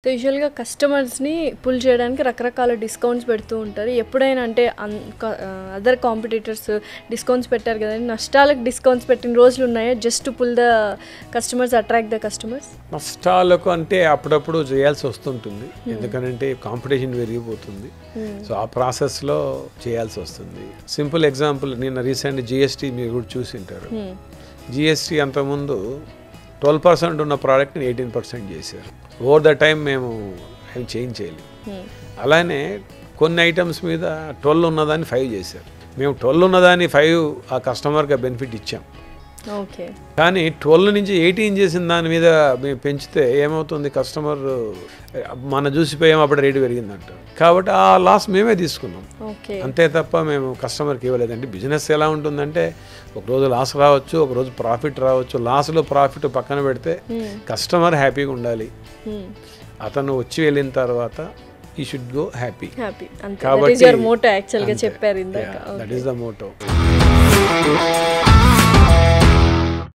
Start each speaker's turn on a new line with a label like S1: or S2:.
S1: So యూజువల్‌గా కస్టమర్స్‌ని pull చేయడానికి రకరకాల డిస్కౌంట్స్ పెడుతూ ఉంటారు. ఎప్పుడైనా అంటే అదర్ కాంపిటీటర్స్ డిస్కౌంట్స్ పెట్టారు కదండీ! నష్టాలకు డిస్కౌంట్స్ పెట్టిన రోజులు ఉన్నాయా? Just to pull the customers, attract the customers?
S2: నష్టాలకు అంటే అప్పుడప్పుడు చేయాల్సి వస్తుంటుంది. ఎందుకంటే కాంపిటీషన్ పెరిగిపోతుంది. సో ఆ ప్రాసెస్లో చేయాల్సి వస్తుంది. సింపుల్ ఎగ్జాంపుల్, నిన్న రీసెంట్ జిఎస్టీ మీరు కూడా చూసి ఉంటారు. జిఎస్టీ అంతకుముందు 12% ఉన్న ప్రోడక్ట్ని 18% చేశారు. ఓవర్ ద టైం మేము ఏం చేంజ్ చేయలేము. అలానే కొన్ని ఐటమ్స్ మీద 12 ఉన్నదాన్ని 5 చేశారు. మేము 12 ఉన్నదాన్ని 5 ఆ కస్టమర్కి బెనిఫిట్ ఇచ్చాం.
S1: ఓకే.
S2: కానీ 12 నుంచి 18 చేసిన దాని మీద మేము పెంచితే ఏమవుతుంది, కస్టమర్ మన చూసిపోయాం అప్పుడు రేటు పెరిగిందంట. కాబట్టి ఆ లాస్ మేమే తీసుకున్నాం. అంతే తప్ప మేము కస్టమర్కి ఇవ్వలేదండి. బిజినెస్ ఎలా ఉంటుందంటే ఒకరోజు లాస్ రావచ్చు, ఒకరోజు ప్రాఫిట్ రావచ్చు. లాస్లో ప్రాఫిట్ పక్కన పెడితే కస్టమర్ హ్యాపీగా ఉండాలి. అతను వచ్చి వెళ్ళిన తర్వాత ఈ షుడ్ గో హ్యాపీ.
S1: కాబట్టి దట్ ఈస్ ద మోటో.